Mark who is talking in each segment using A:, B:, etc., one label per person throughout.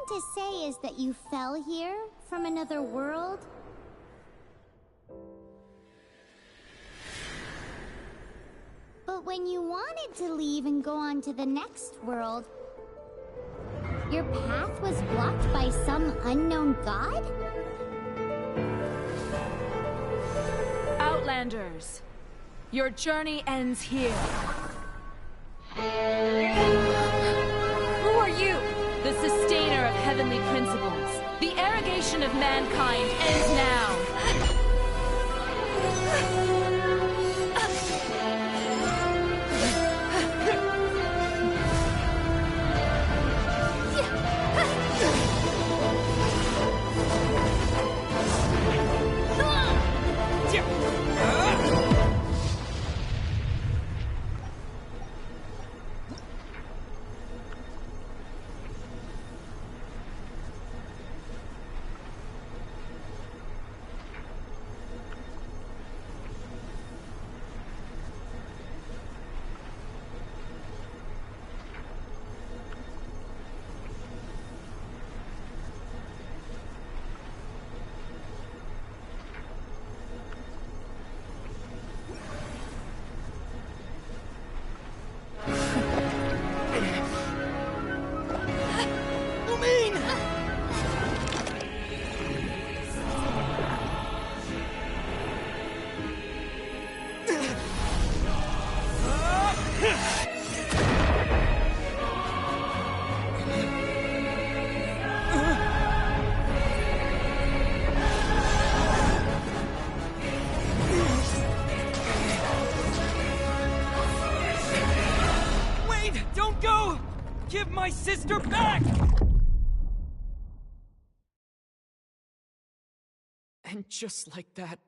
A: to say is that you fell here from another world? But when you wanted to leave and go on to the next world, your path was blocked by some unknown god?
B: Outlanders, your journey ends here. Who are you? The sustainer of heavenly principles. The arrogation of mankind ends now.
C: Give my sister back! And just like that,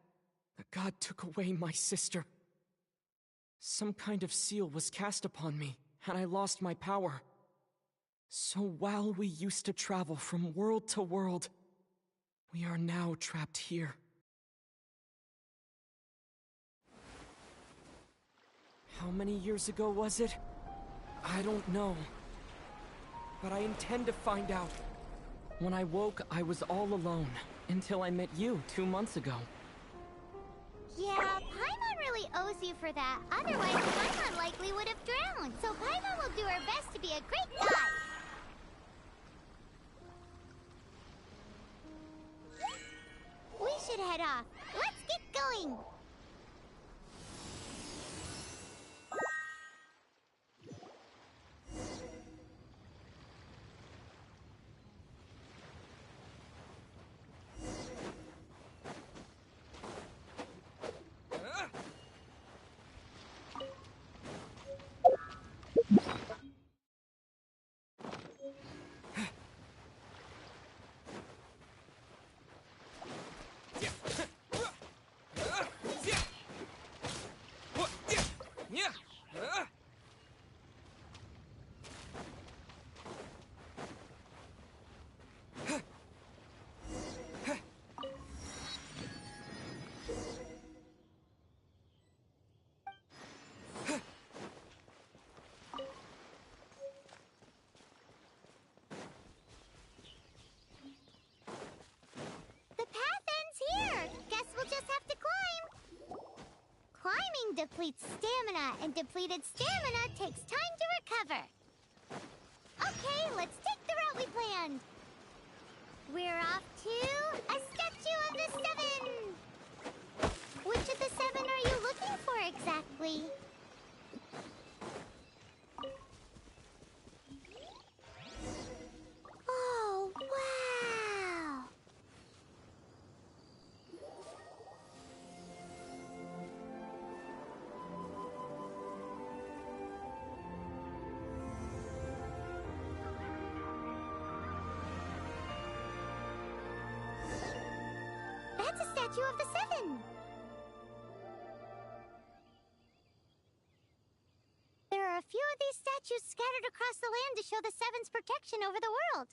C: the god took away my sister. Some kind of seal was cast upon me, and I lost my power. So while we used to travel from world to world, we are now trapped here. How many years ago was it? I don't know. But I intend to find out. When I woke, I was all alone, until I met you 2 months ago.
A: Yeah, Paimon really owes you for that. Otherwise, Paimon likely would have drowned. So Paimon will do her best to be a great guide. We should head off. Let's get going. Depletes stamina, and depleted stamina takes time to recover. Okay, let's take the route we planned. We're off to a statue of the Seven. Which of the 7 are you looking for exactly? Oh, wow! That's a statue of the 7! There are a few of these statues scattered across the land to show the 7's protection over the world.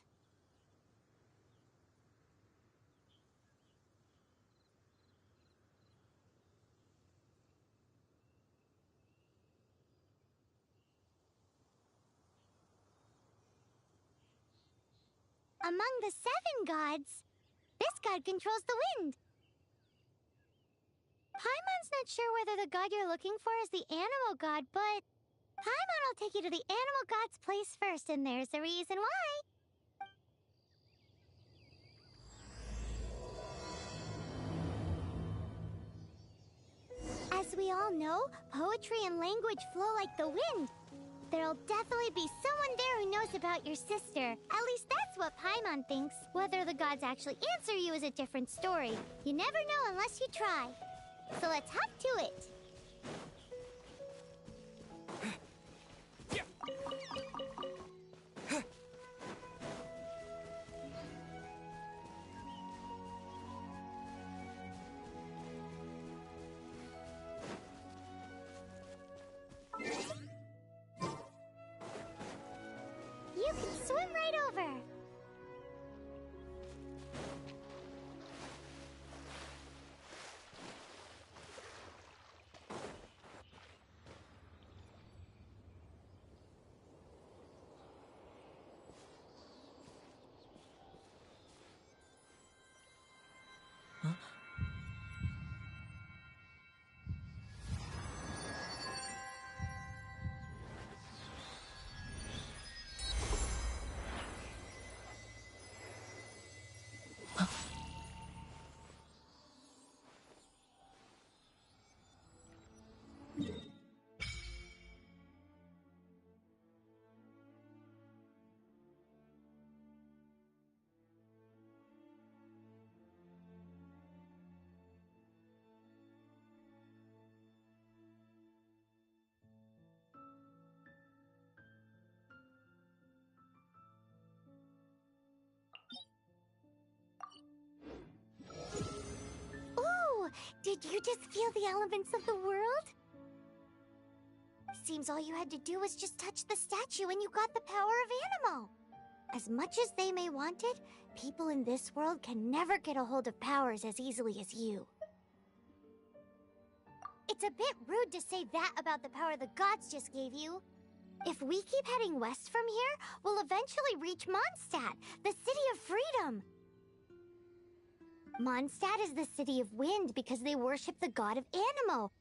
A: among the 7 gods, this god controls the wind. Paimon's not sure whether the god you're looking for is the animal god, but Paimon will take you to the animal god's place first, and there's the reason why. As we all know, poetry and language flow like the wind. There'll definitely be someone there who knows about your sister. At least that's what Paimon thinks. Whether the gods actually answer you is a different story. You never know unless you try. So let's hop to it. You can swim right over. Did you just feel the elements of the world? Seems all you had to do was just touch the statue and you got the power of Animo. As much as they may want it, people in this world can never get a hold of powers as easily as you. It's a bit rude to say that about the power the gods just gave you. If we keep heading west from here, we'll eventually reach Mondstadt, the City of Freedom. Mondstadt is the City of Wind because they worship the god of Animo.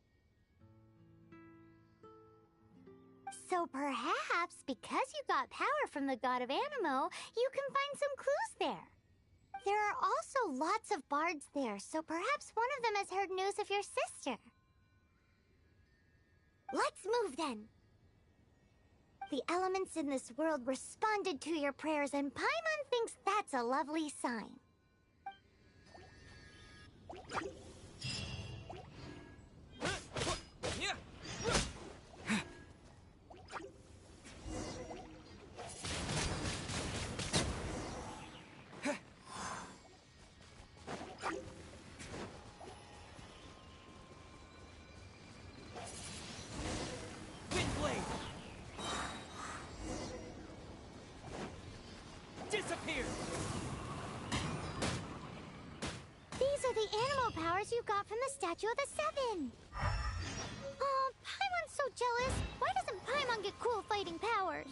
A: So perhaps, because you got power from the god of Animo, you can find some clues there. There are also lots of bards there, so perhaps one of them has heard news of your sister. Let's move then. The elements in this world responded to your prayers, and Paimon thinks that's a lovely sign. The animal powers you got from the Statue of the Seven. Oh, Paimon's so jealous. Why doesn't Paimon get cool fighting powers?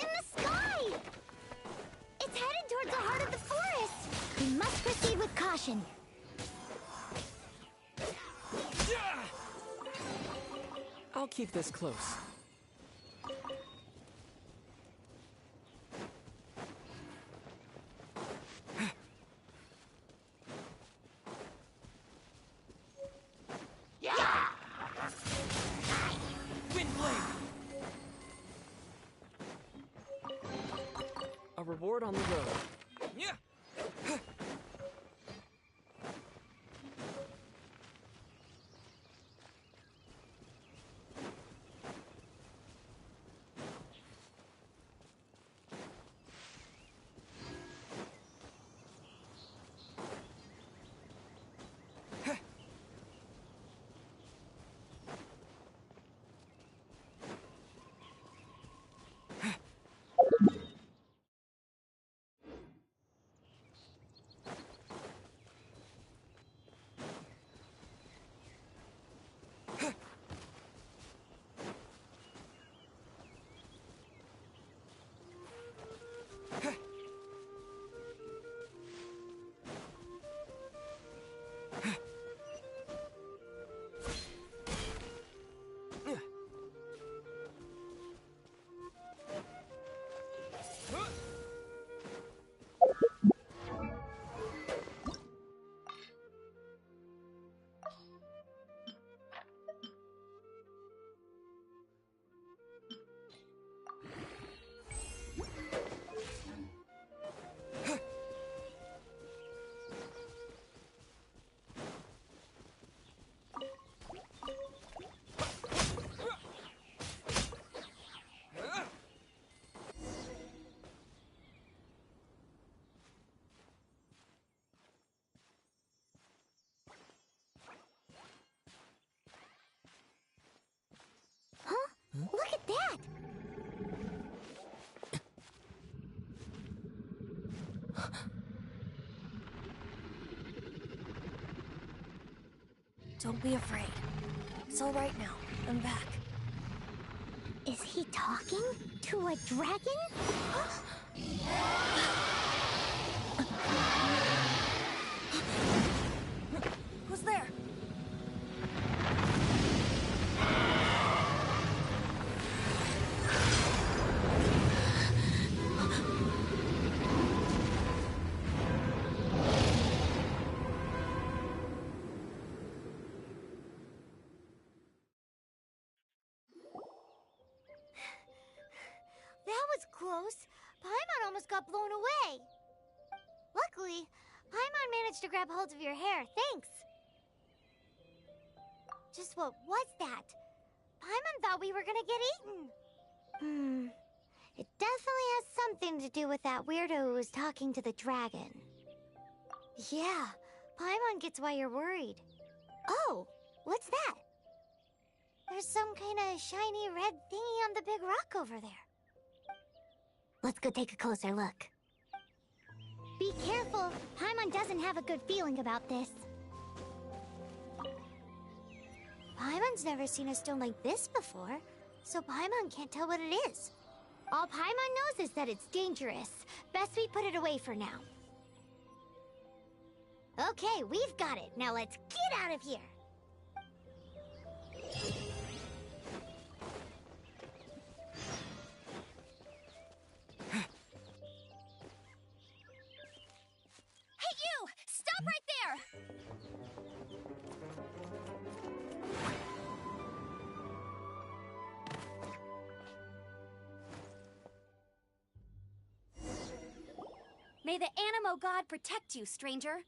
A: In the sky! It's headed towards the heart of the forest! We must proceed with caution.
C: keep this close. A reward on the road. Yeah.
A: Look at that!
D: Don't be afraid. It's all right now. I'm back.
A: Is he talking to a dragon?
D: Who's there?
A: That was close. Paimon almost got blown away. Luckily, Paimon managed to grab hold of your hair. Thanks. Just what was that? Paimon thought we were gonna get eaten. It definitely has something to do with that weirdo who was talking to the dragon. Yeah, Paimon gets why you're worried. Oh, what's that? There's some kind of shiny red thingy on the big rock over there. Let's go take a closer look. Be careful! Paimon doesn't have a good feeling about this. Paimon's never seen a stone like this before, so Paimon can't tell what it is. All Paimon knows is that it's dangerous. Best we put it away for now. Okay, we've got it. Now let's get out of here!
D: Stop right there! May the Animo God protect you, stranger.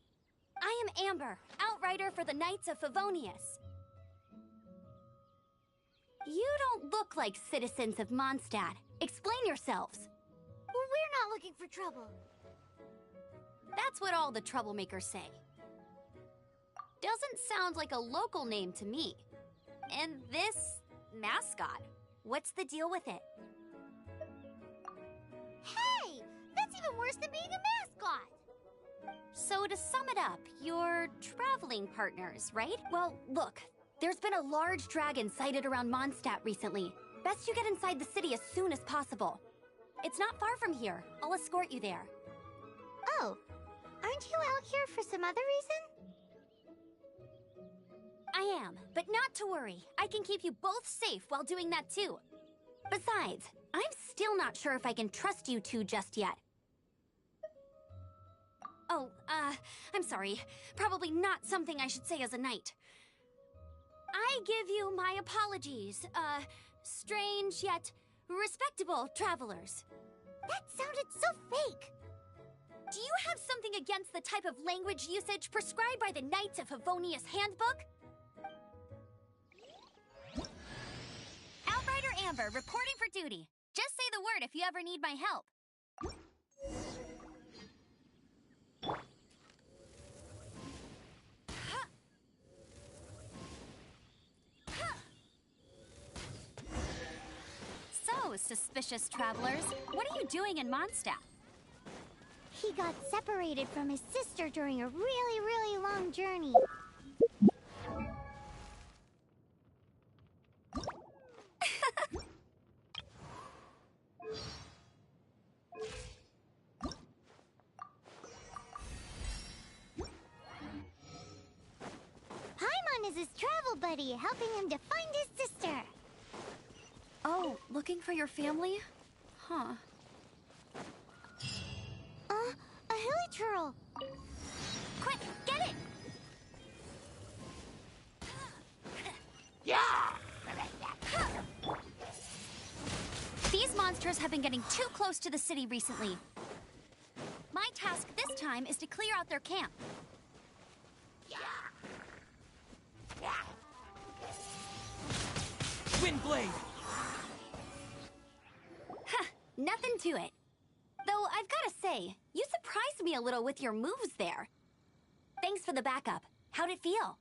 D: I am Amber, outrider for the Knights of Favonius. You don't look like citizens of Mondstadt. Explain yourselves.
A: Well, we're not looking for trouble.
D: That's what all the troublemakers say. Doesn't sound like a local name to me. And this mascot, what's the deal with it?
A: Hey! That's even worse than being a mascot!
D: So to sum it up, you're traveling partners, right? Well, look, there's been a large dragon sighted around Mondstadt recently. Best you get inside the city as soon as possible. It's not far from here. I'll escort you there.
A: Oh, aren't you out here for some other reason?
D: I am, but not to worry. I can keep you both safe while doing that too. Besides, I'm still not sure if I can trust you two just yet. Oh, I'm sorry. Probably not something I should say as a knight. I give you my apologies, strange yet respectable travelers.
A: That sounded so fake.
D: Do you have something against the type of language usage prescribed by the Knights of Favonius Handbook? Outrider Amber, reporting for duty. Just say the word if you ever need my help. So, suspicious travelers, what are you doing in Mondstadt?
A: He got separated from his sister during a really, really long journey. Paimon is his travel buddy, helping him to find his sister.
D: Oh, looking for your family? Huh.
A: A hilichurl.
D: Quick, get it! These monsters have been getting too close to the city recently. My task this time is to clear out their camp.
C: Windblade!
D: Huh, nothing to it. Though I've gotta say, you surprised me a little with your moves there. Thanks for the backup. How'd it feel?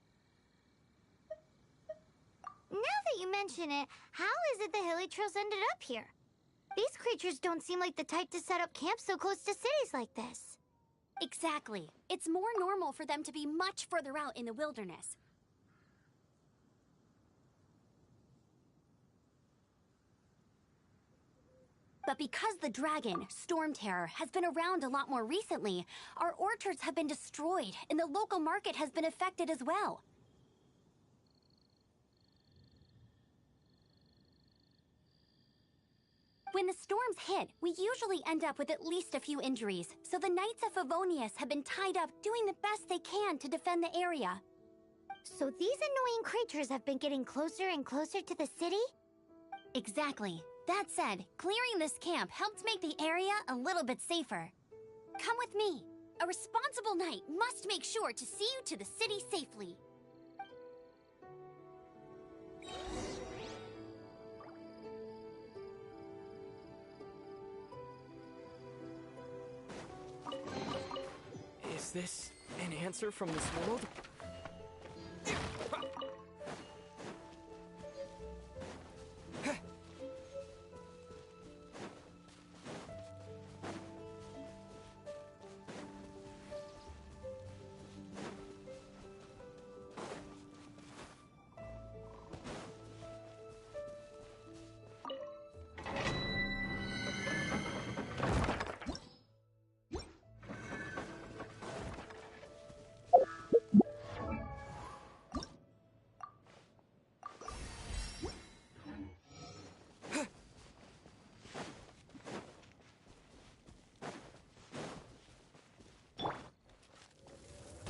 A: Now that you mention it, how is it the hilichurls ended up here? These creatures don't seem like the type to set up camp so close to cities like this.
D: Exactly. It's more normal for them to be much further out in the wilderness. But because the dragon, Storm Terror, has been around a lot more recently, our orchards have been destroyed, and the local market has been affected as well. When the storms hit, we usually end up with at least a few injuries, so the Knights of Favonius have been tied up doing the best they can to defend the area.
A: So these annoying creatures have been getting closer and closer to the city?
D: Exactly. That said, clearing this camp helped make the area a little bit safer. Come with me. A responsible knight must make sure to see you to the city safely.
C: Is this an answer from this world?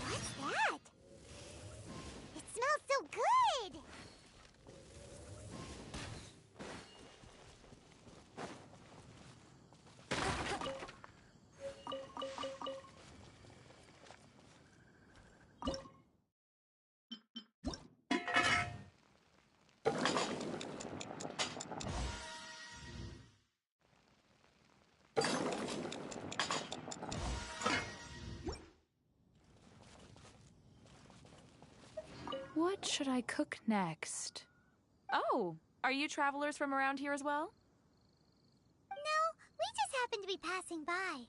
A: What's that? It smells so good!
B: What should I cook next? Oh, are you travelers from around here as well?
A: No, we just happened to be passing by.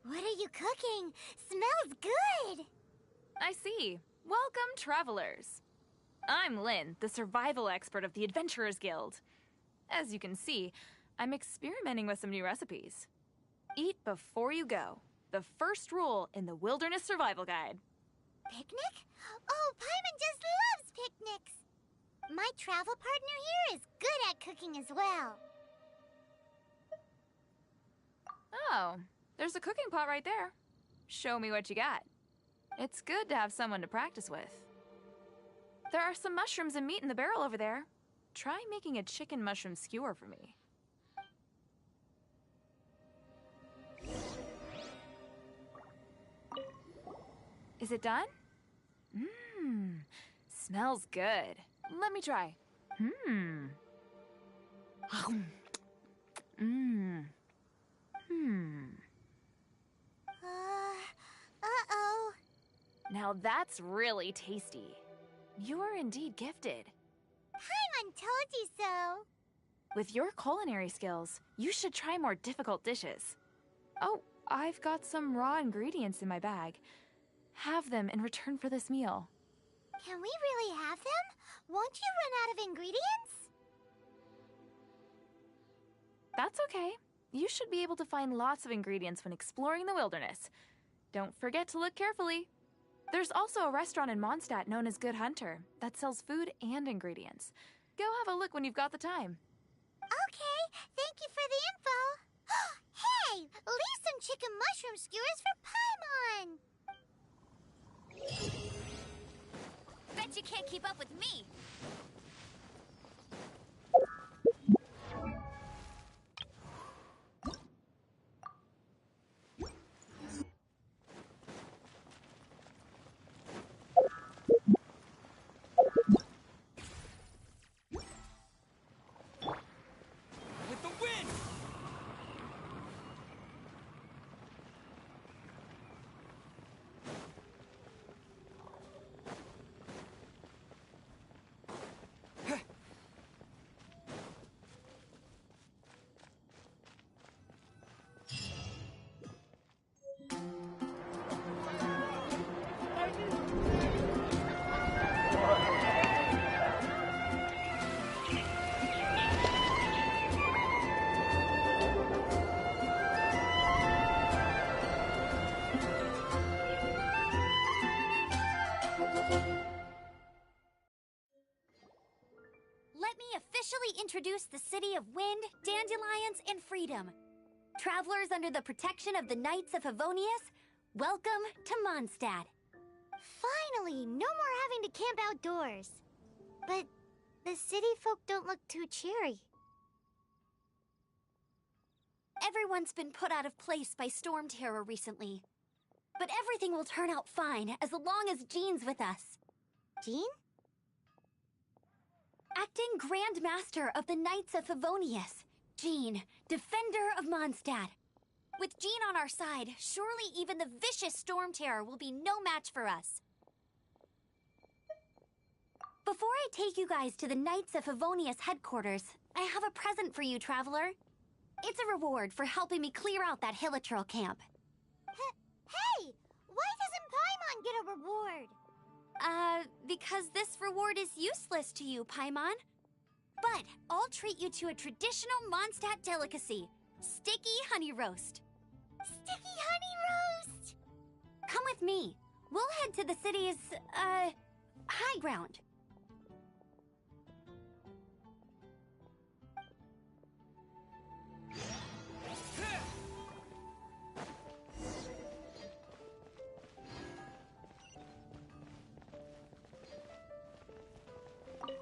A: What are you cooking? Smells good!
B: I see. Welcome, travelers. I'm Lynn, the survival expert of the Adventurers Guild. As you can see, I'm experimenting with some new recipes. Eat before you go. The first rule in the Wilderness Survival Guide.
A: picnic? Oh, Paimon just loves picnics! My travel partner here is good at cooking as well.
B: Oh, there's a cooking pot right there. Show me what you got. It's good to have someone to practice with. There are some mushrooms and meat in the barrel over there. Try making a chicken mushroom skewer for me. Is it done? Mmm, smells good. Let me try. Mmm. Mmm. Hmm.
A: Uh-oh.
B: Now that's really tasty. You're indeed gifted.
A: Paimon told you so.
B: With your culinary skills, you should try more difficult dishes. Oh, I've got some raw ingredients in my bag. Have them in return for this meal.
A: Can we really have them? Won't you run out of ingredients?
B: That's okay. You should be able to find lots of ingredients when exploring the wilderness. Don't forget to look carefully. There's also a restaurant in Mondstadt known as Good Hunter that sells food and ingredients. Go have a look when you've got the time.
A: Okay, thank you for the info. Hey, leave some chicken mushroom skewers for Paimon.
D: Bet you can't keep up with me.
C: With the wind!
D: Let me officially introduce the city of wind, dandelions, and freedom. Travelers under the protection of the Knights of Favonius, welcome to Mondstadt.
A: Finally, no more having to camp outdoors. But the city folk don't look too cheery.
D: Everyone's been put out of place by storm terror recently. But everything will turn out fine as long as Jean's with us.
A: Jean?
D: Acting Grand Master of the Knights of Favonius, Jean, Defender of Mondstadt. With Jean on our side, surely even the vicious storm terror will be no match for us. Before I take you guys to the Knights of Favonius headquarters, I have a present for you, Traveler. It's a reward for helping me clear out that Hilichurl camp.
A: Hey! Why doesn't Paimon get a reward?
D: Because this reward is useless to you, Paimon. But I'll treat you to a traditional Mondstadt delicacy, sticky honey roast.
A: Sticky honey roast!
D: Come with me. We'll head to the city's, high ground.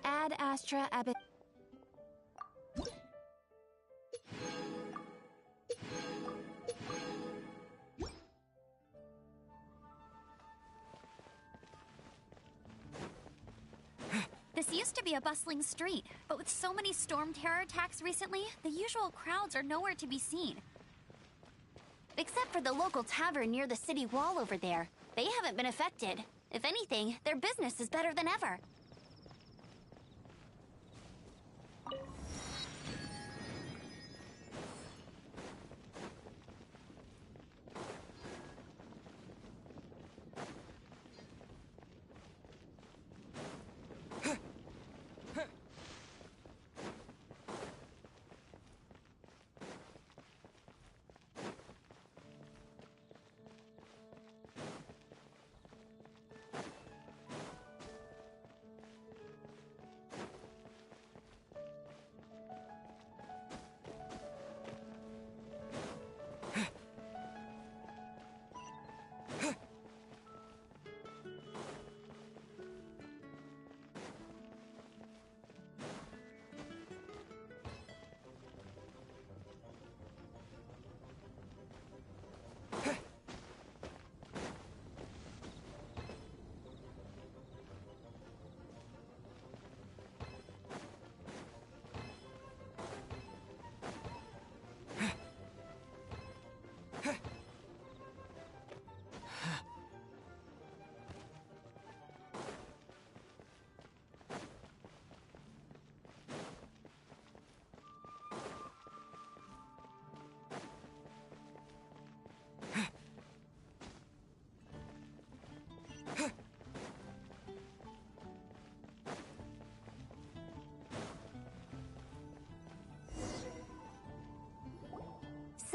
D: Ad Astra Abbot. This used to be a bustling street, but with so many storm terror attacks recently, the usual crowds are nowhere to be seen. Except for the local tavern near the city wall over there. They haven't been affected. If anything, their business is better than ever.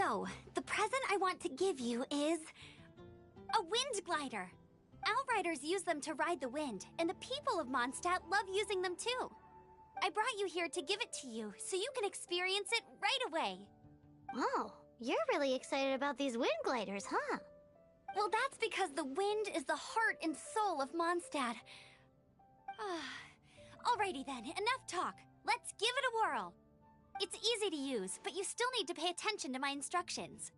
D: So, the present I want to give you is a wind glider. Outriders use them to ride the wind, and the people of Mondstadt love using them too. I brought you here to give it to you, so you can experience it right away.
A: Oh, you're really excited about these wind gliders, huh?
D: Well, that's because the wind is the heart and soul of Mondstadt. Alrighty then, enough talk. Let's give it a whirl. It's easy to use, but you still need to pay attention to my instructions.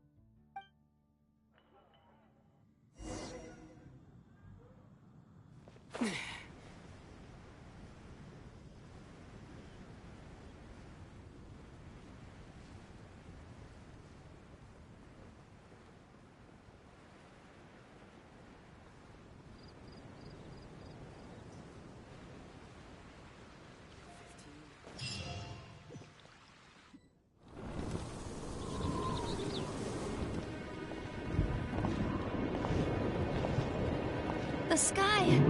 D: The sky.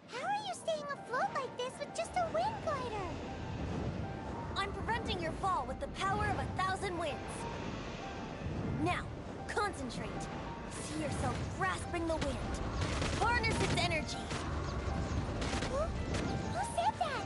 A: How are you staying afloat like this with just a wind glider?
D: I'm preventing your fall with the power of 1,000 winds. Now, concentrate. See yourself grasping the wind. Harness its energy.
A: Who said that?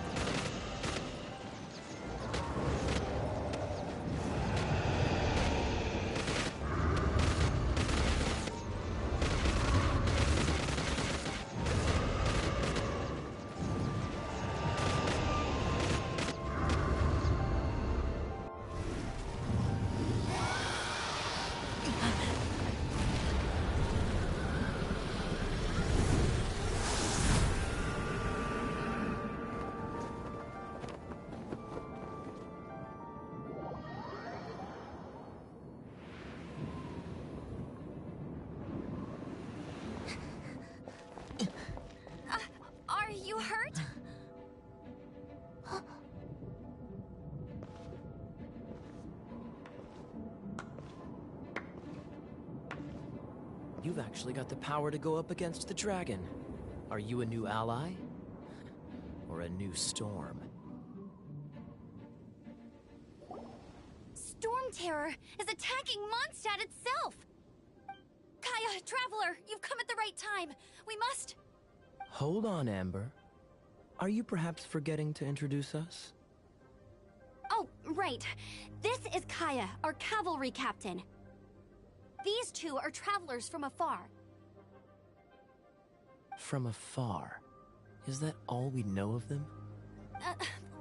D: Are you hurt?
C: You've actually got the power to go up against the dragon. Are you a new ally? Or a new storm?
D: Storm Terror is attacking Mondstadt itself! Kaya, Traveler, you've come at the right time. We must...
C: Hold on, Amber. Are you perhaps forgetting to introduce us?
D: Oh, right. This is Kaya, our cavalry captain. These two are travelers from afar.
C: From afar? Is that all we know of them?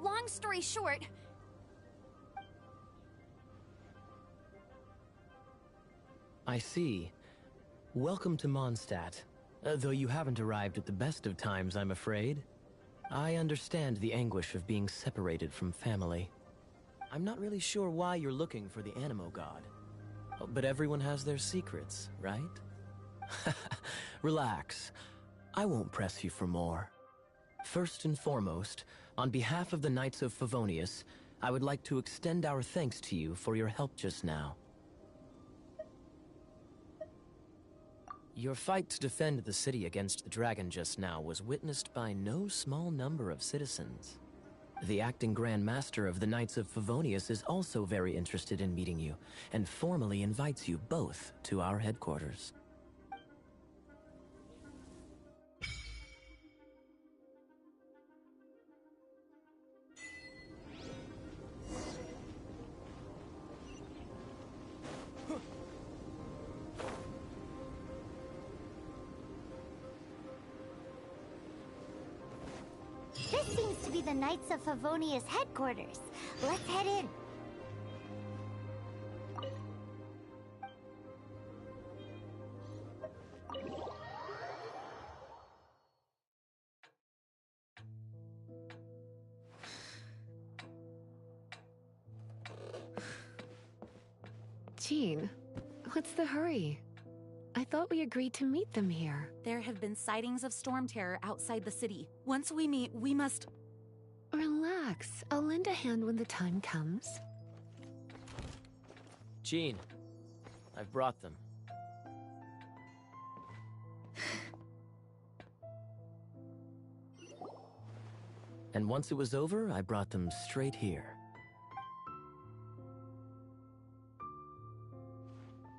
D: Long story short...
C: I see. Welcome to Mondstadt. Though you haven't arrived at the best of times, I'm afraid. I understand the anguish of being separated from family. I'm not really sure why you're looking for the Animo God. But everyone has their secrets, right? Relax. I won't press you for more. First and foremost, on behalf of the Knights of Favonius, I would like to extend our thanks to you for your help just now. Your fight to defend the city against the dragon just now was witnessed by no small number of citizens. The acting Grand Master of the Knights of Favonius is also very interested in meeting you, and formally invites you both to our headquarters.
A: seems to be the Knights of Favonius headquarters. Let's head in.
E: Jean, what's the hurry? I thought we agreed to meet them here.
D: There have been sightings of storm terror outside the city. Once we meet, we must...
E: Relax. I'll lend a hand when the time comes.
C: Jean, I've brought them. And once it was over, I brought them straight here.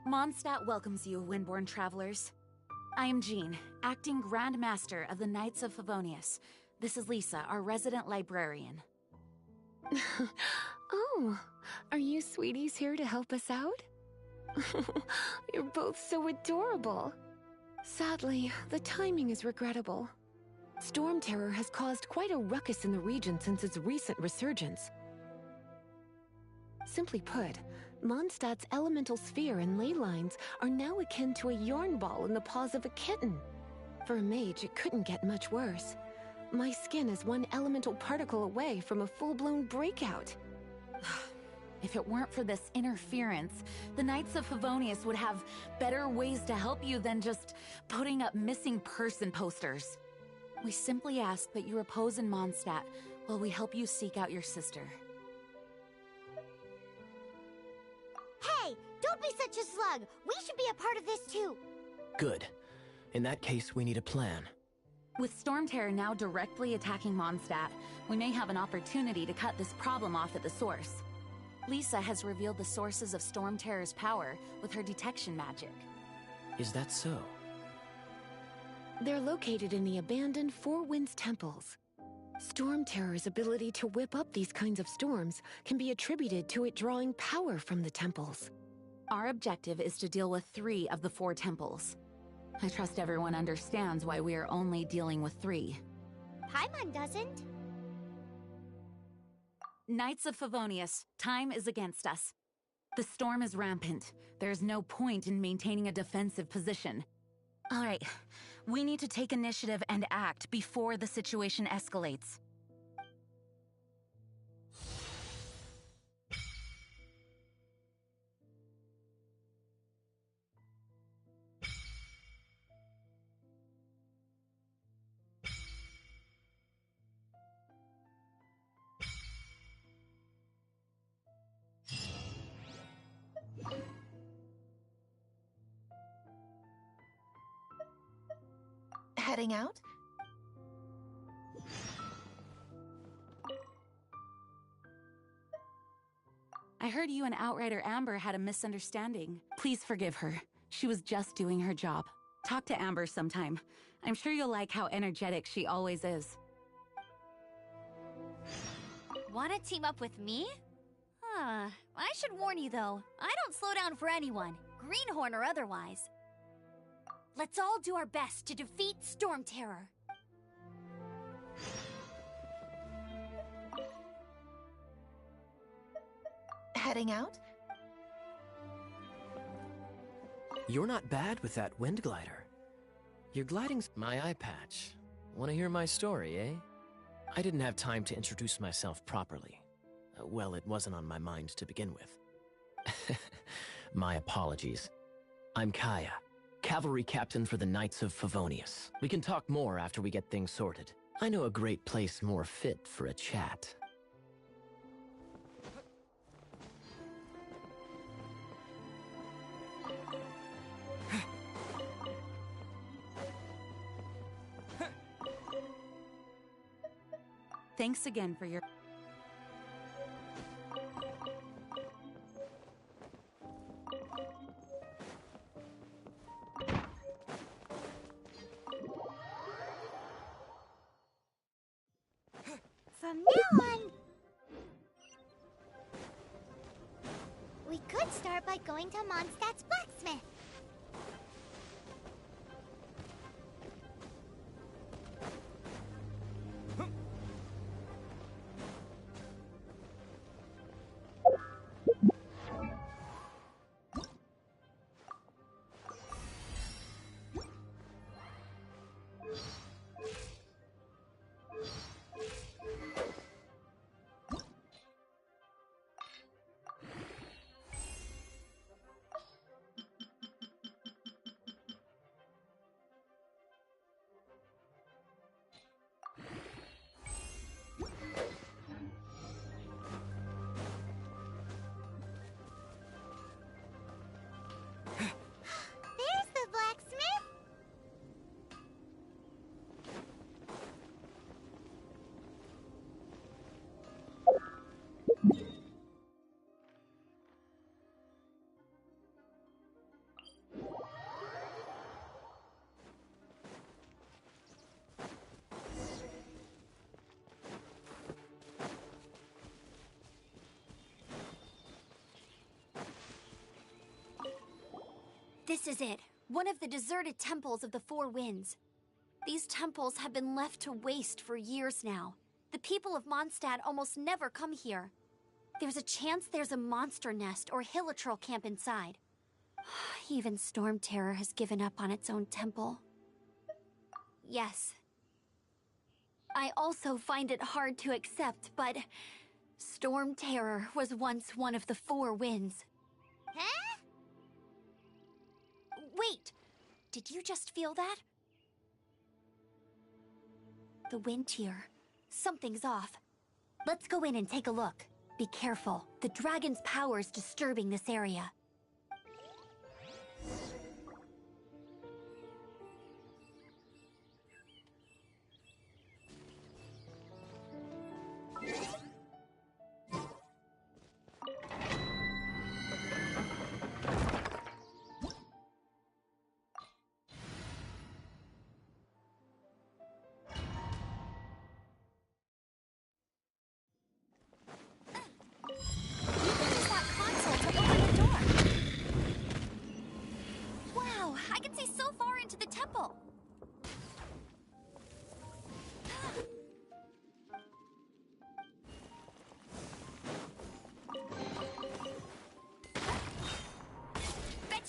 D: Mondstadt welcomes you, Windborn travelers. I am Jean, acting Grand Master of the Knights of Favonius. This is Lisa, our resident librarian.
E: Oh, are you sweeties here to help us out? You're both so adorable. Sadly, the timing is regrettable. Storm terror has caused quite a ruckus in the region since its recent resurgence. Simply put, Mondstadt's elemental sphere and ley lines are now akin to a yarn ball in the paws of a kitten. For a mage, it couldn't get much worse. My skin is one elemental particle away from a full-blown breakout.
D: If it weren't for this interference, the Knights of Favonius would have better ways to help you than just putting up missing person posters. We simply ask that you repose in Mondstadt while we help you seek out your sister.
A: Hey, don't be such a slug. We should be a part of this too.
C: Good. In that case, we need a plan.
D: With Storm Terror now directly attacking Mondstadt, we may have an opportunity to cut this problem off at the source. Lisa has revealed the sources of Storm Terror's power with her detection magic.
C: Is that so?
E: They're located in the abandoned Four Winds temples. Storm Terror's ability to whip up these kinds of storms can be attributed to it drawing power from the temples.
D: Our objective is to deal with 3 of the 4 temples. I trust everyone understands why we are only dealing with 3.
A: Paimon doesn't.
D: Knights of Favonius, time is against us. The storm is rampant. There's no point in maintaining a defensive position. All right, we need to take initiative and act before the situation escalates.
F: Heading out?
D: I heard you and Outrider Amber had a misunderstanding. Please forgive her. She was just doing her job. Talk to Amber sometime. I'm sure you'll like how energetic she always is.
A: Wanna team up with me? I should warn you though, I don't slow down for anyone, greenhorn or otherwise. Let's all do our best to defeat Storm Terror.
F: Heading out?
C: You're not bad with that wind glider. Your gliding's my eye patch. Want to hear my story, eh? I didn't have time to introduce myself properly. Well, it wasn't on my mind to begin with. My apologies. I'm Kaya, cavalry captain for the Knights of Favonius. We can talk more after we get things sorted. I know a great place more fit for a chat.
D: Thanks again for your...
A: From now on, we could start by going to Mondstadt's blacksmith.
D: This is it. One of the deserted temples of the Four Winds. These temples have been left to waste for years now. The people of Mondstadt almost never come here. There's a chance there's a monster nest or hilitrol camp inside. Even Storm Terror has given up on its own temple. Yes. I also find it hard to accept, but Storm Terror was once one of the Four Winds.
A: Huh?
D: Wait! Did you just feel that? The wind here. Something's off. Let's go in and take a look. Be careful. The dragon's power is disturbing this area.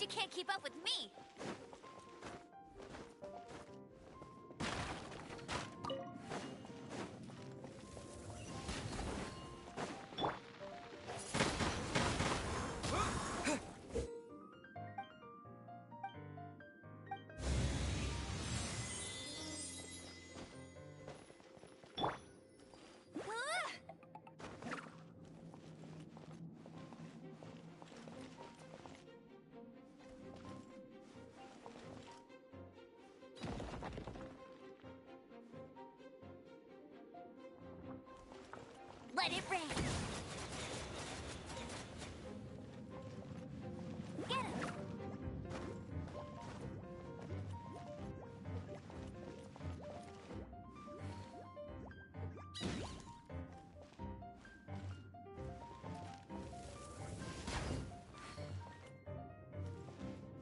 D: You can't keep up with me! Let it rain! Get him!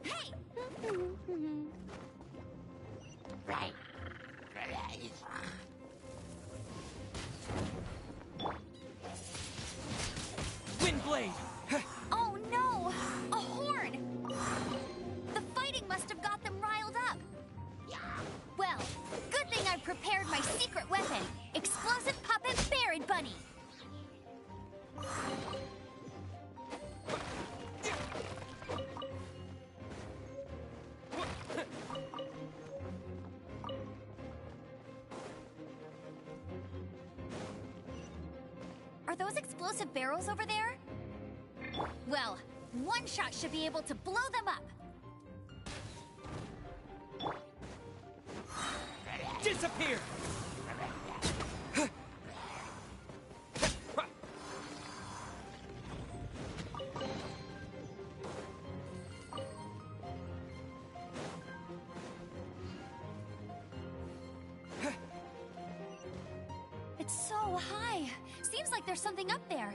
D: Hey! Right.
C: Windblade!
D: Oh no! A horn! The fighting must have got them riled up. Well, good thing I prepared my secret weapon, explosive puppet Berry Bunny. Are those explosive barrels over there? Well, one shot should be able to blow them up.
C: Disappear!
D: It's so high. Seems like there's something up there.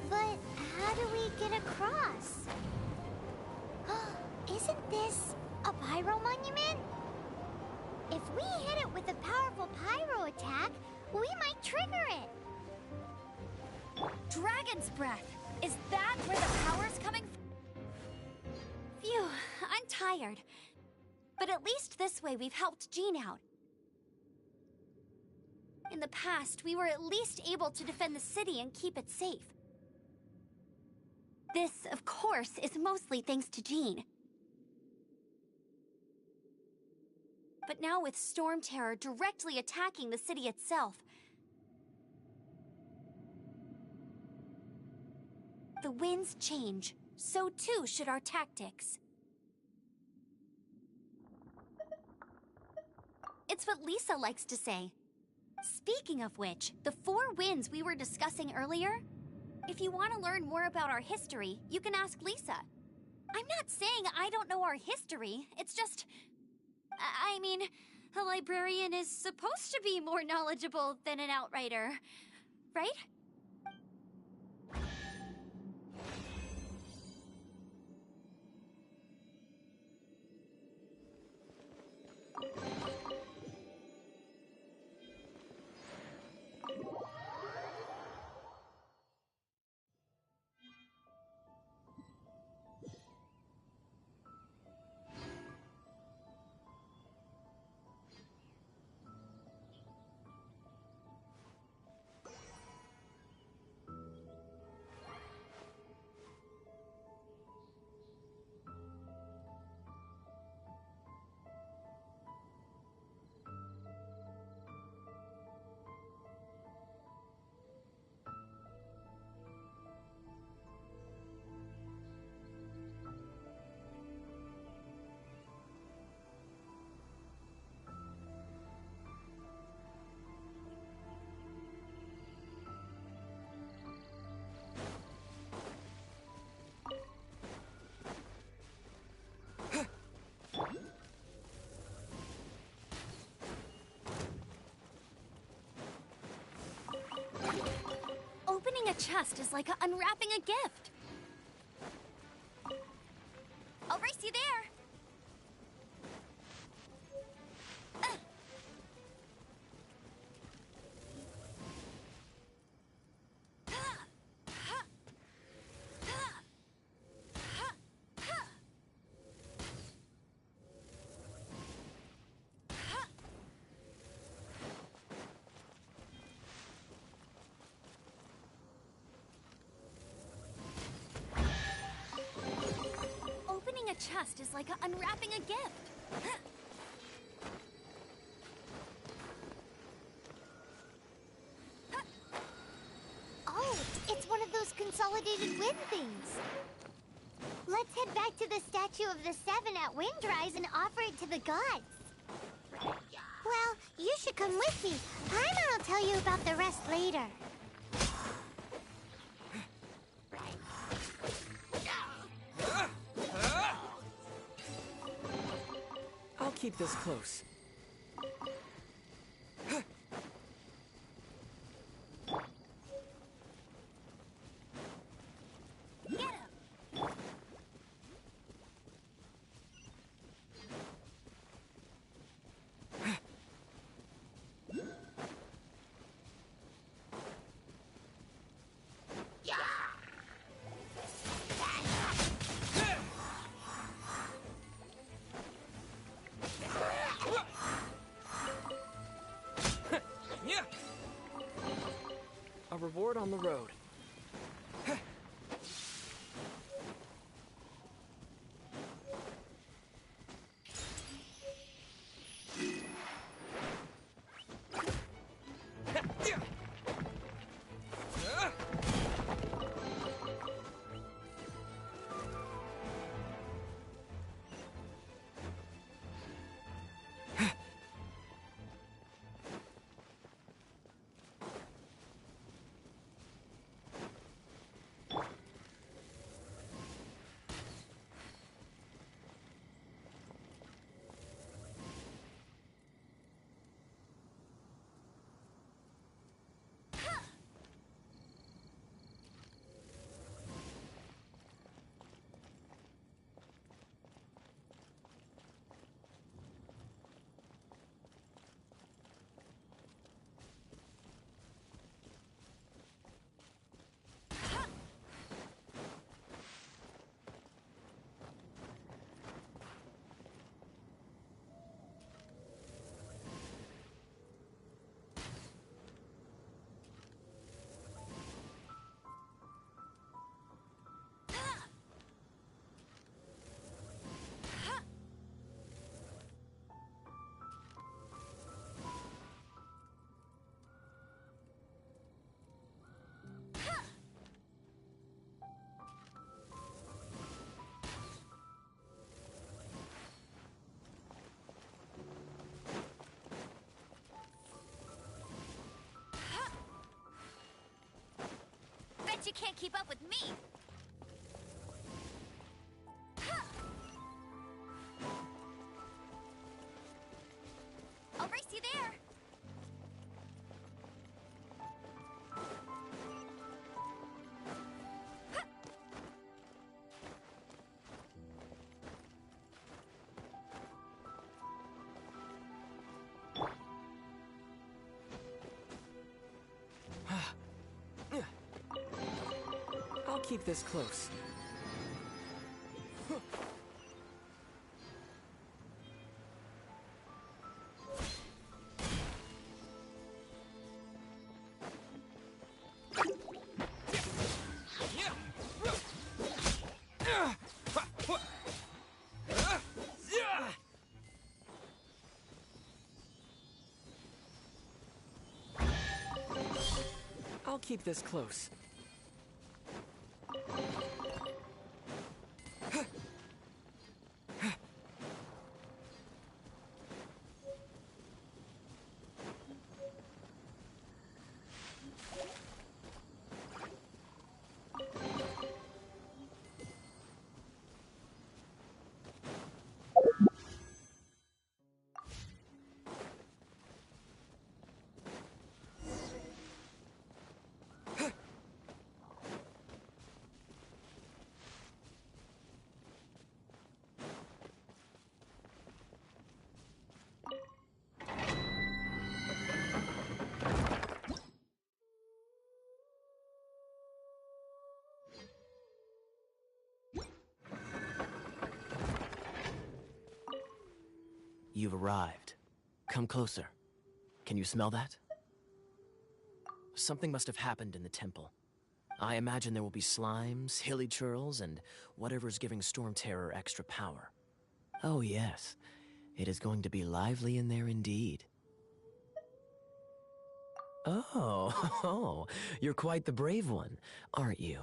A: But how do we get across? Isn't this a pyro monument? If we hit it with a powerful pyro attack, we might trigger it.
D: Dragon's breath. Is that where the power's coming from? Phew, I'm tired. But at least this way we've helped Jean out. In the past, we were at least able to defend the city and keep it safe. This, of course, is mostly thanks to Jean. But now with Storm Terror directly attacking the city itself, the winds change, so too should our tactics. It's what Lisa likes to say. Speaking of which, the Four Winds we were discussing earlier, if you want to learn more about our history, you can ask Lisa. I'm not saying I don't know our history, it's just... I mean, a librarian is supposed to be more knowledgeable than an outrider, right? chest is like unwrapping a gift. I'll race you there. Opening a chest is like unwrapping a gift.
A: Oh, it's one of those consolidated wind things. Let's head back to the Statue of the Seven at Windrise and offer it to the gods. Well, you should come with me. Paimon will tell you about the rest later.
C: I'll keep this close.
D: Get him!
C: A reward on the road.
D: Bet you can't keep up with me. I'll race you there.
C: I'll keep this close. I'll keep this close.
G: You've arrived. Come closer. Can you smell that? Something must have happened in the temple. I imagine there will be slimes, hilly churls, and whatever's giving Storm Terror extra power. Oh yes, it is going to be lively in there indeed. Oh, you're quite the brave one, aren't you?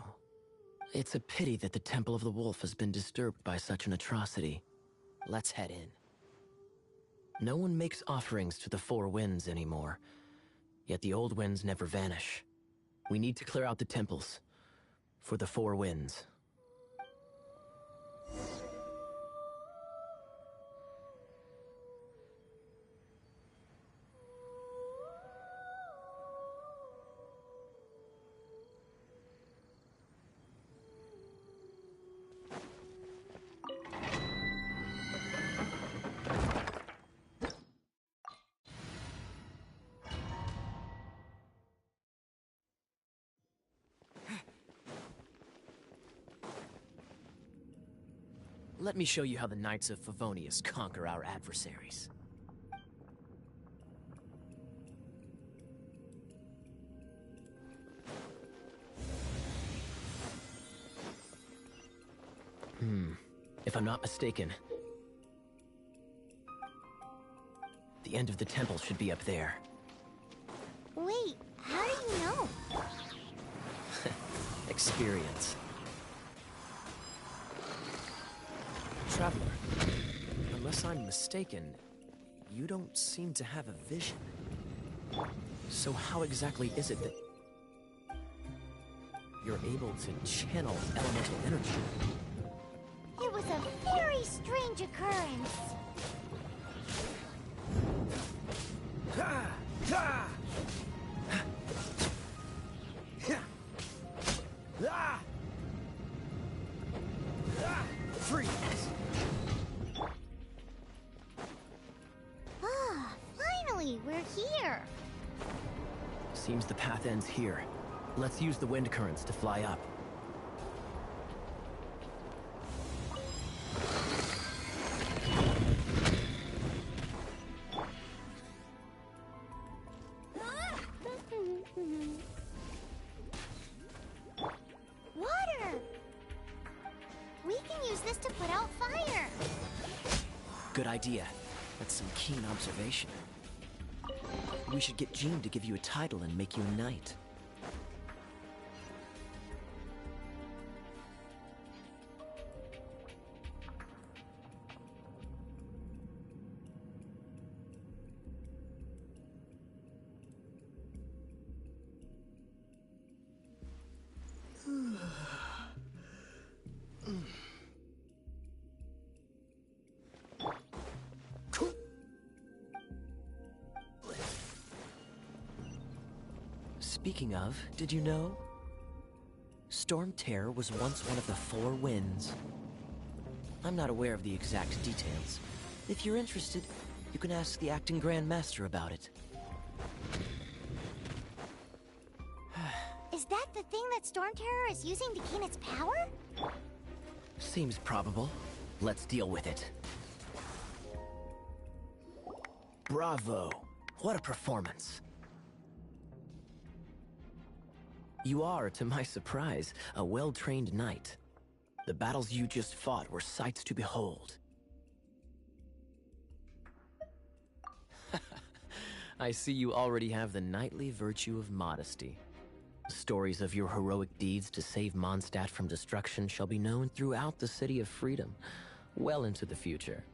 G: It's a pity that the Temple of the Wolf has been disturbed by such an atrocity. Let's head in. No one makes offerings to the Four Winds anymore, yet the old winds never vanish. We need to clear out the temples for the Four Winds. Let me show you how the Knights of Favonius conquer our adversaries. If I'm not mistaken, the end of the temple should be up there.
A: Wait, how do you know?
G: Experience. Traveler, unless I'm mistaken, you don't seem to have a vision. So how exactly is it that you're able to channel elemental energy?
A: It was a very strange occurrence.
G: Freeze!
A: Ah, finally, we're here.
G: Seems the path ends here. Let's use the wind currents to fly up.
A: Water! We can use this to put out fire.
G: Good idea. That's some keen observation. We should get Jean to give you a title and make you a knight. Speaking of, did you know? Storm Terror was once one of the Four Winds. I'm not aware of the exact details. If you're interested, you can ask the acting Grand Master about it.
A: Is that the thing that Storm Terror is using to gain its power?
G: Seems probable. Let's deal with it. Bravo! What a performance! You are, to my surprise, a well-trained knight. The battles you just fought were sights to behold. I see you already have the knightly virtue of modesty. Stories of your heroic deeds to save Mondstadt from destruction shall be known throughout the City of Freedom, well into the future.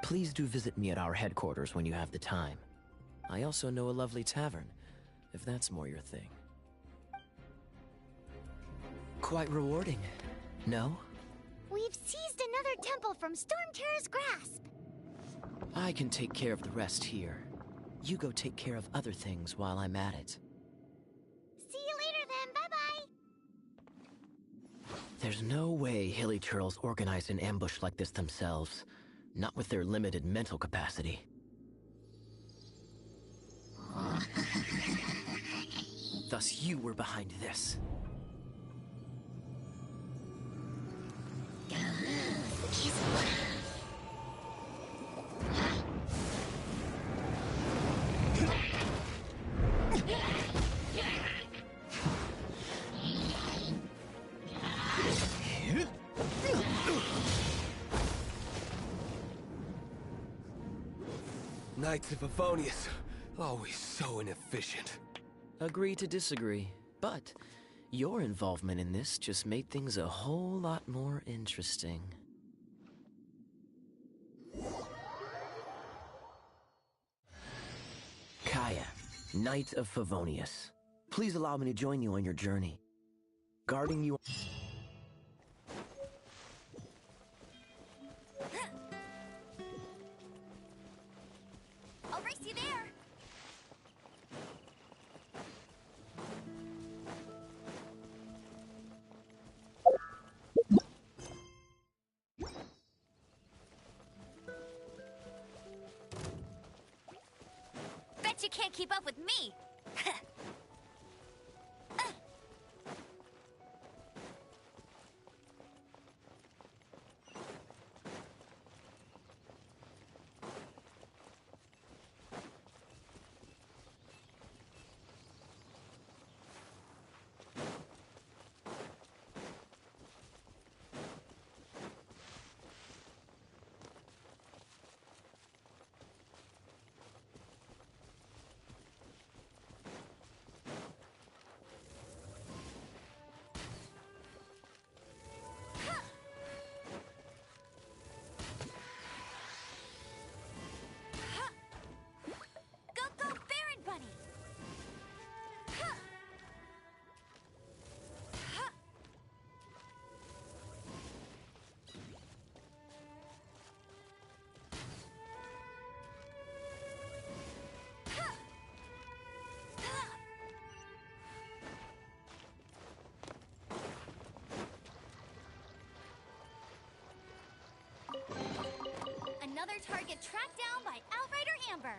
G: Please do visit me at our headquarters when you have the time. I also know a lovely tavern, if that's more your thing. Quite rewarding, no?
A: We've seized another temple from Storm Terror's grasp.
G: I can take care of the rest here. You go take care of other things while I'm at it.
A: See you later then, bye-bye.
G: There's no way hilly churls organize an ambush like this themselves. Not with their limited mental capacity. Thus you were behind this.
H: Knights of Favonius, always so inefficient.
G: Agree to disagree, but your involvement in this just made things a whole lot more interesting. Kaya, Knight of Favonius. Please allow me to join you on your journey. Guarding you...
D: I'll race you there! Bet you can't keep up with me! Another target tracked down by Outrider Amber.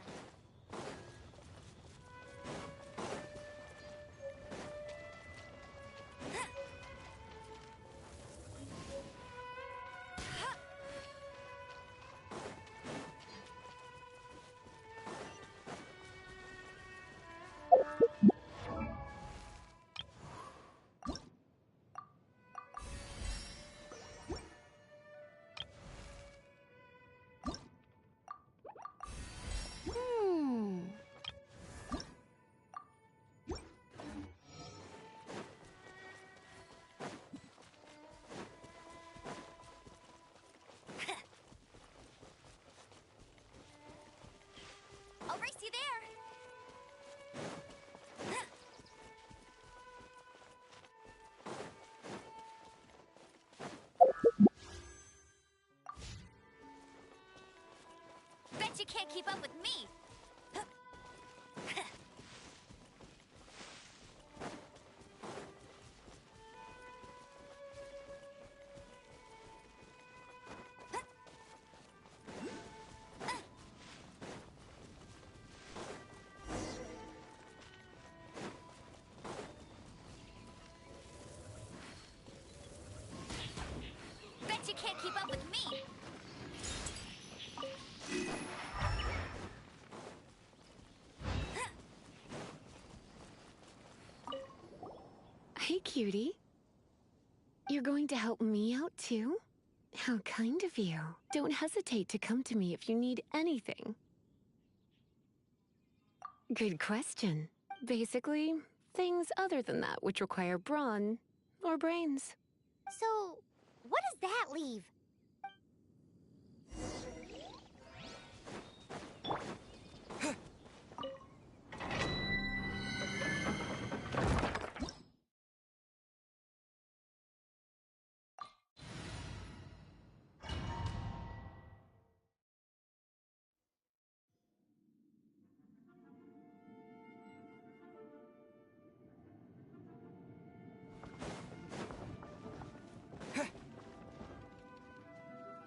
D: I'll race you there! Bet you can't keep up with me! Bet you can't keep up with me!
E: Hey, cutie. You're going to help me out, too? How kind of you. Don't hesitate to come to me if you need anything. Good question. Basically, things other than that which require brawn or brains.
A: So, what does that leave?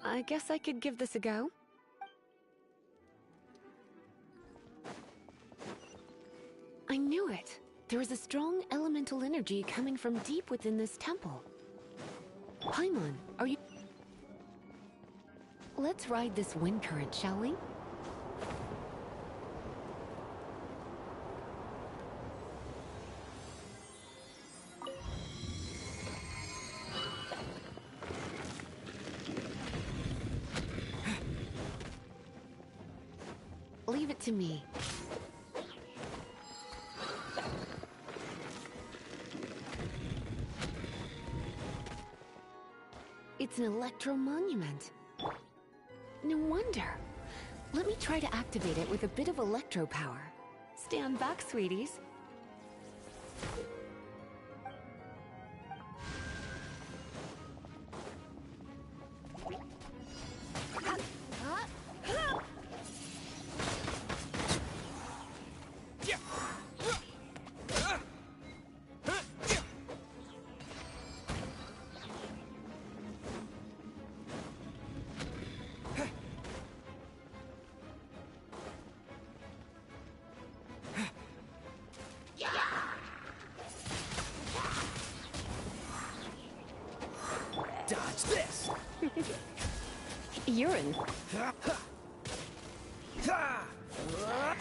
E: I guess I could give this a go. I knew it. There is a strong elemental energy coming from deep within this temple. Paimon, are you... Let's ride this wind current, shall we? Leave it to me. It's an electro monument. No wonder. Let me try to activate it with a bit of electro power. Stand back, sweeties.
C: Dodge this!
E: You're in.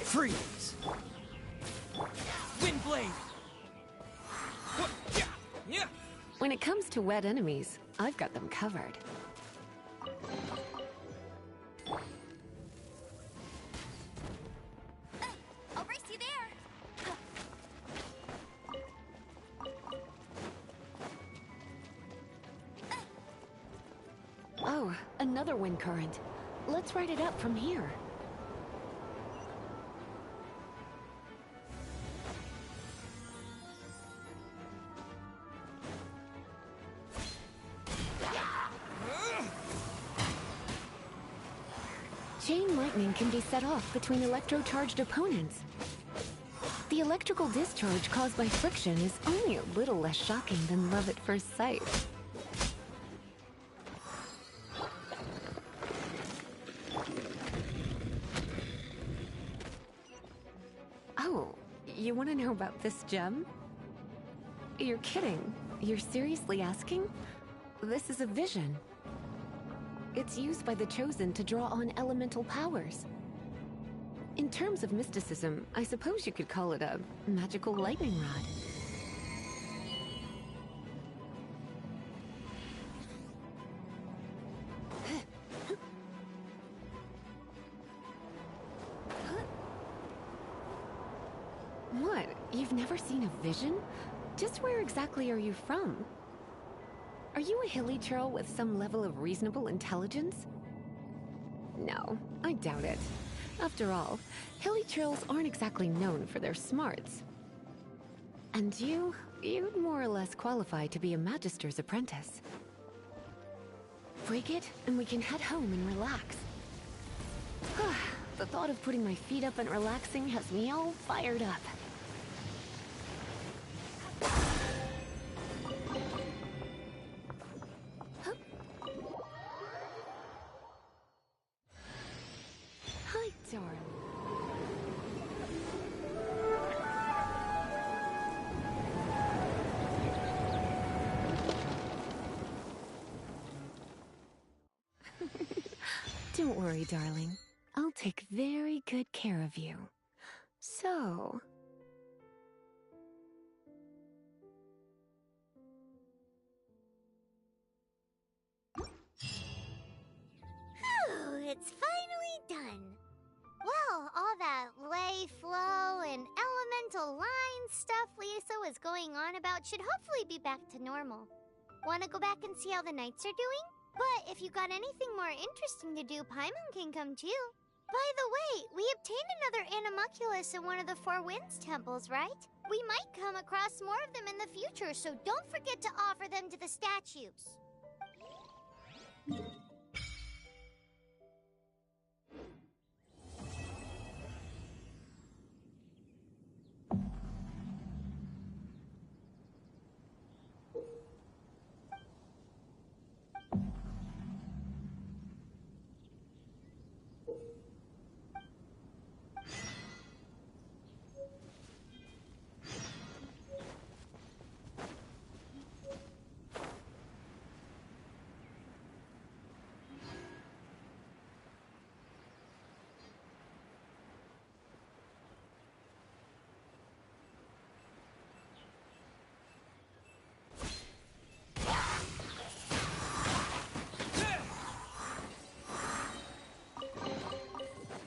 C: Freeze! Windblade!
E: When it comes to wet enemies, I've got them covered.
D: I'll race you there.
E: Oh, another wind current. Let's ride it up from here. Chain lightning can be set off between electro-charged opponents. The electrical discharge caused by friction is only a little less shocking than love at first sight. Oh, you want to know about this gem? You're kidding. You're seriously asking? This is a vision. It's used by the Chosen to draw on elemental powers. In terms of mysticism, I suppose you could call it a magical lightning rod. What? You've never seen a vision? Just where exactly are you from? Are you a hilly churl with some level of reasonable intelligence? No, I doubt it. After all, hilly churls aren't exactly known for their smarts. And you'd more or less qualify to be a Magister's apprentice. Break it, and we can head home and relax. The thought of putting my feet up and relaxing has me all fired up. Hi, darling. Don't worry, darling. I'll take very good care of you. So...
A: Whew, it's finally done. Well, all that lay flow and elemental line stuff Lisa was going on about should hopefully be back to normal. Want to go back and see how the knights are doing? But if you got anything more interesting to do, Paimon can come too. By the way, we obtained another Animalculus in one of the Four Winds temples, right? We might come across more of them in the future, so don't forget to offer them to the statues.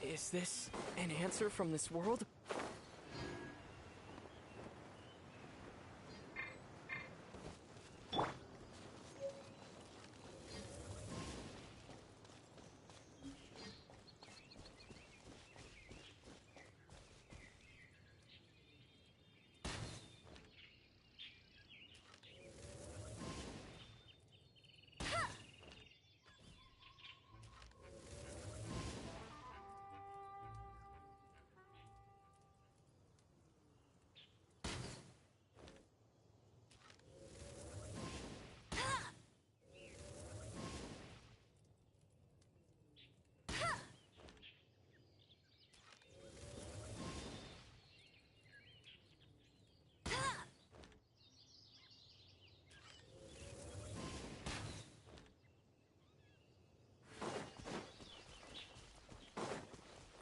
C: Is this An answer from this world?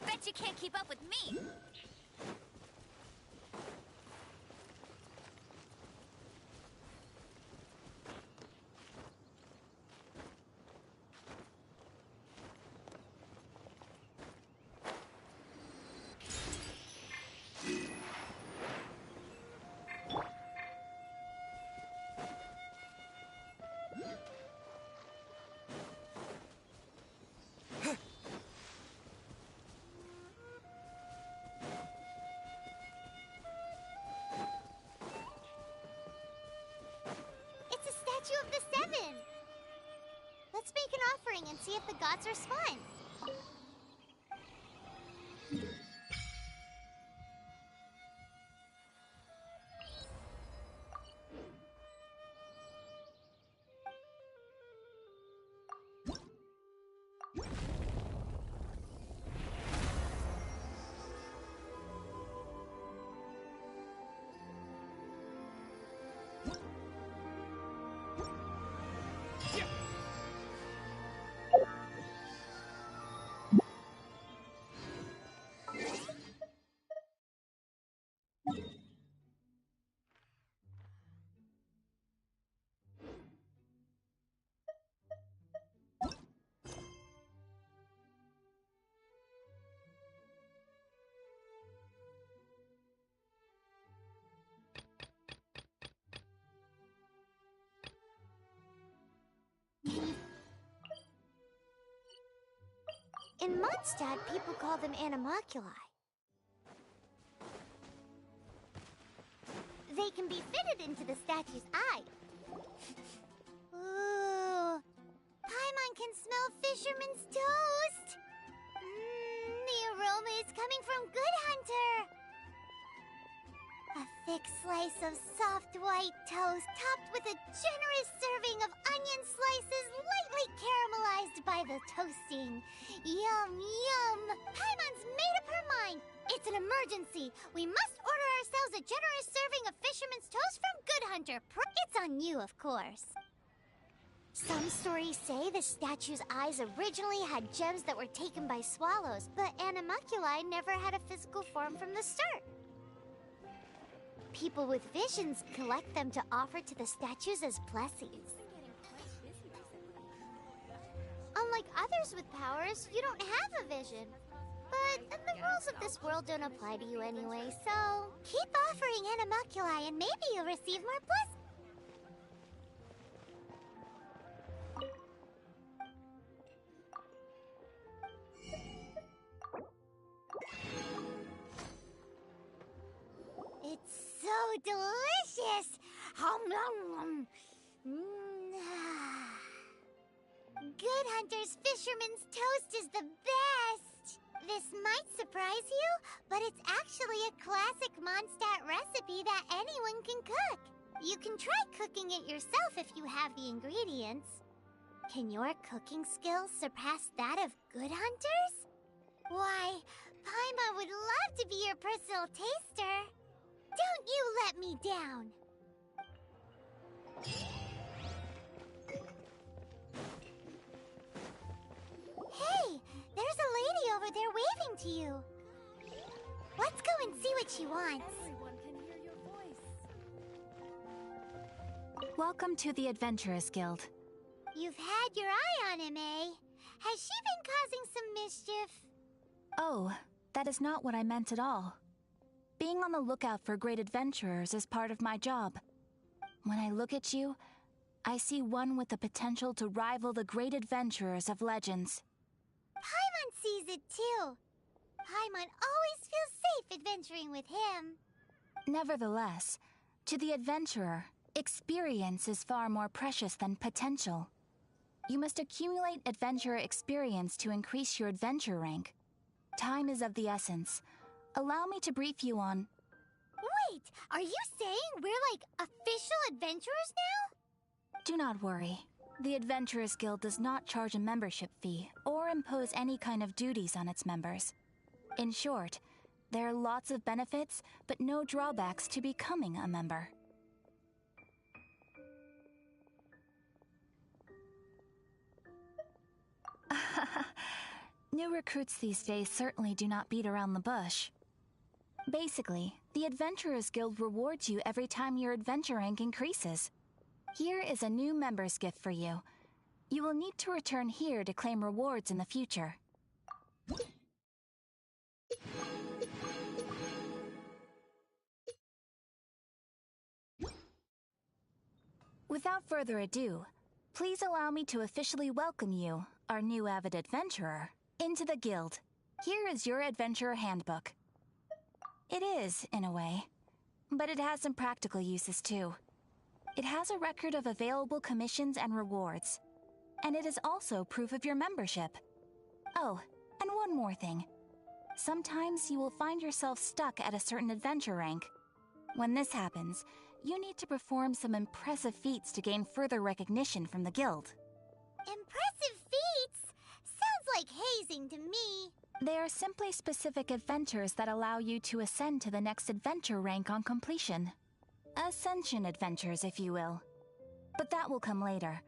D: Bet you can't keep up with me!
A: It's a statue of the Seven! Let's make an offering and see if the gods respond. In Mondstadt, people call them animalculi. They can be fitted into the statue's eye. Ooh. Paimon can smell fisherman's toast. The aroma is coming from Good Hunter. A thick slice of soft white toast topped with a generous serving of onion slices lightly caramelized by the toasting. Yum, yum! Paimon's made up her mind! It's an emergency! We must order ourselves a generous serving of fisherman's toast from Good Hunter. It's on you, of course. Some stories say the statue's eyes originally had gems that were taken by swallows, but animalculi never had a physical form from the start. People with visions collect them to offer to the statues as blessings. Unlike others with powers, you don't have a vision. But the rules of this world don't apply to you anyway, so keep offering animalculi and maybe you'll receive more blessings. It's so delicious! Good Hunter's Fisherman's Toast is the best! This might surprise you, but it's actually a classic Mondstadt recipe that anyone can cook. You can try cooking it yourself if you have the ingredients. Can your cooking skills surpass that of Good Hunter's? Why, Paimon would love to be your personal taster. Don't you let me down! Hey! There's a lady over there waving to you. Let's go and see what she wants.
B: Everyone can hear your voice.
D: Welcome to the Adventurers Guild.
A: You've had your eye on him, eh? Has she been causing some mischief?
D: Oh,
I: that is not what I meant at all. Being on the lookout for great adventurers is part of my job. When I look at you, I see one with the potential to rival the great adventurers of legends.
A: Paimon sees it too. Paimon always feels safe adventuring with him.
I: Nevertheless, to the adventurer, experience is far more precious than potential. You must accumulate adventurer experience to increase your adventure rank. Time is of the essence. Allow me to brief you on...
A: Wait, are you saying we're like official adventurers now?
I: Do not worry. The Adventurers Guild does not charge a membership fee or impose any kind of duties on its members. In short, there are lots of benefits, but no drawbacks to becoming a member. New recruits these days certainly do not beat around the bush. Basically, the Adventurers Guild rewards you every time your adventure rank increases. Here is a new member's gift for you. You will need to return here to claim rewards in the future. Without further ado, please allow me to officially welcome you, our new avid adventurer, into the guild. Here is your adventurer handbook. It is, in a way, but it has some practical uses too. It has a record of available commissions and rewards, and it is also proof of your membership. Oh, and one more thing. Sometimes you will find yourself stuck at a certain adventure rank. When this happens, you need to perform some impressive feats to gain further recognition from the guild.
A: Impressive feats? Sounds like hazing to me.
I: They are simply specific adventures that allow you to ascend to the next adventure rank on completion. Ascension adventures, if you will. But that will come later.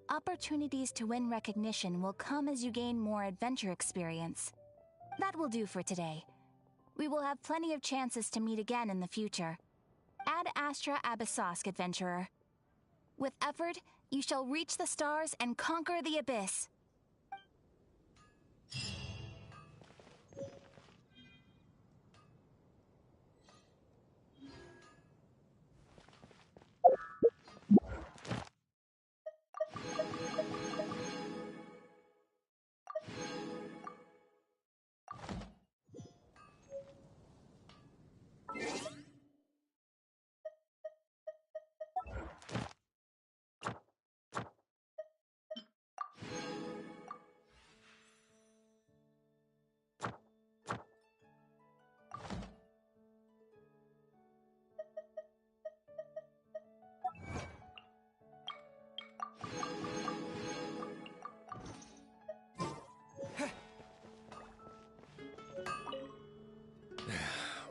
I: Opportunities to win recognition will come as you gain more adventure experience. That will do for today. We will have plenty of chances to meet again in the future. Ad Astra Abyssosk, adventurer. With effort, you shall reach the stars and conquer the abyss.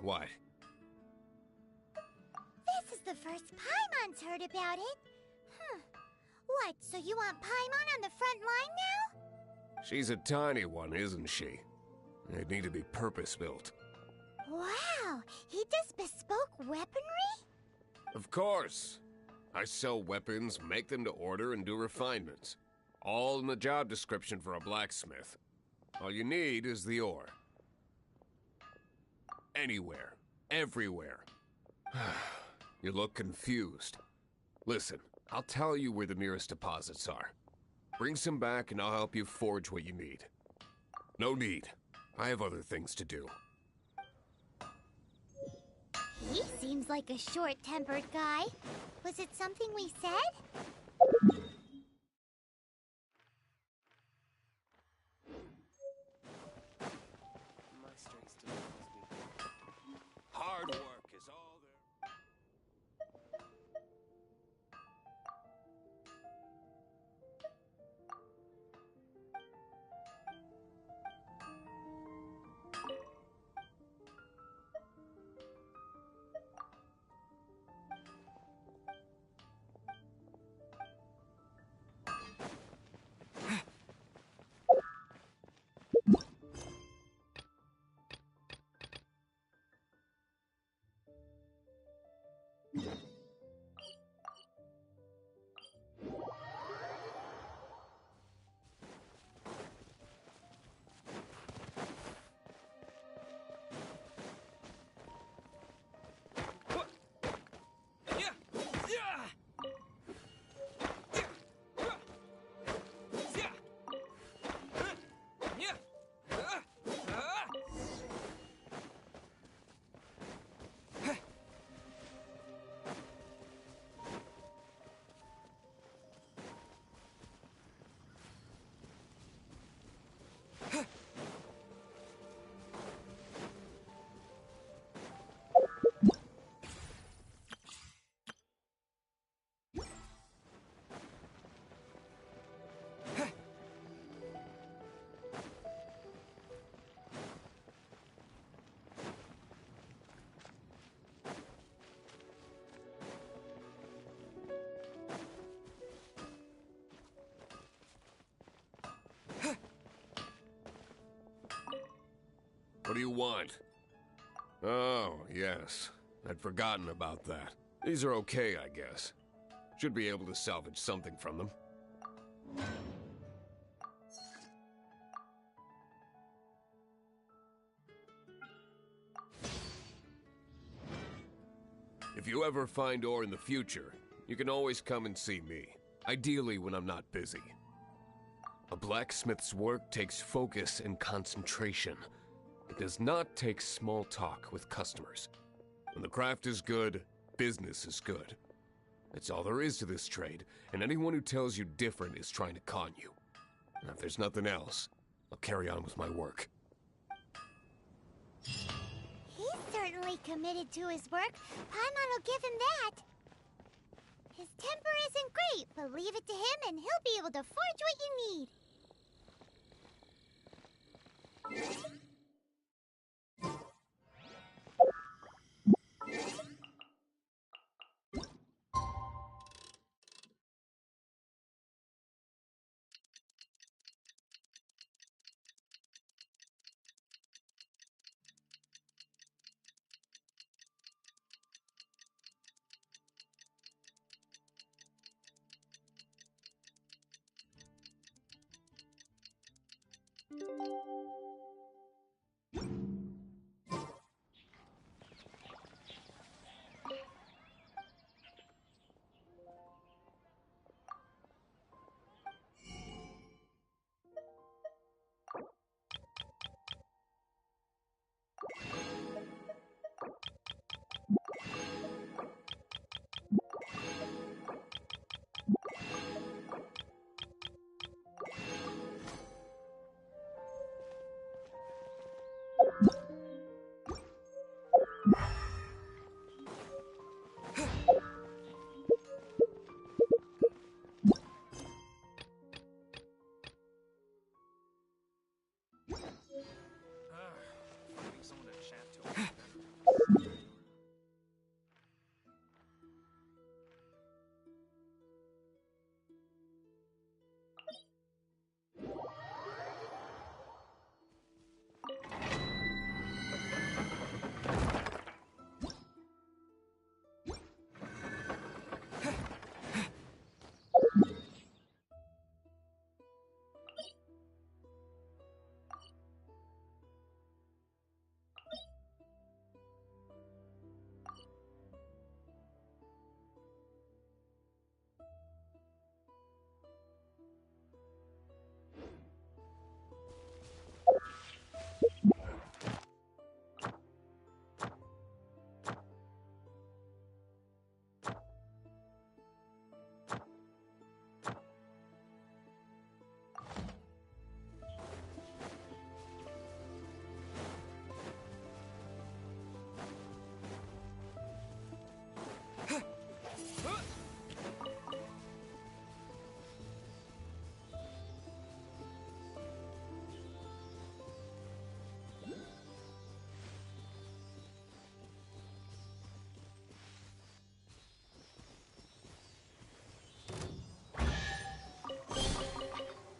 H: What?
A: This is the first Paimon's heard about it. What, so you want Paimon on the front line now?
H: She's a tiny one, isn't she? They'd need to be purpose-built.
A: Wow, he does bespoke weaponry?
H: Of course. I sell weapons, make them to order, and do refinements. All in the job description for a blacksmith. All you need is the ore. Anywhere. Everywhere. You look confused. Listen, I'll tell you where the nearest deposits are. Bring some back and I'll help you forge what you need. No need. I have other things to do.
A: He seems like a short-tempered guy. Was it something we said?
H: Hard work is all there. What do you want? Oh, yes. I'd forgotten about that. These are okay, I guess. Should be able to salvage something from them. If you ever find ore in the future, you can always come and see me. Ideally when I'm not busy. A blacksmith's work takes focus and concentration. It does not take small talk with customers. When the craft is good, business is good. That's all there is to this trade, and anyone who tells you different is trying to con you. And if there's nothing else, I'll carry on with my work.
A: He's certainly committed to his work. Paimon will give him that. His temper isn't great, but leave it to him and he'll be able to forge what you need.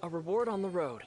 C: A reward on the road.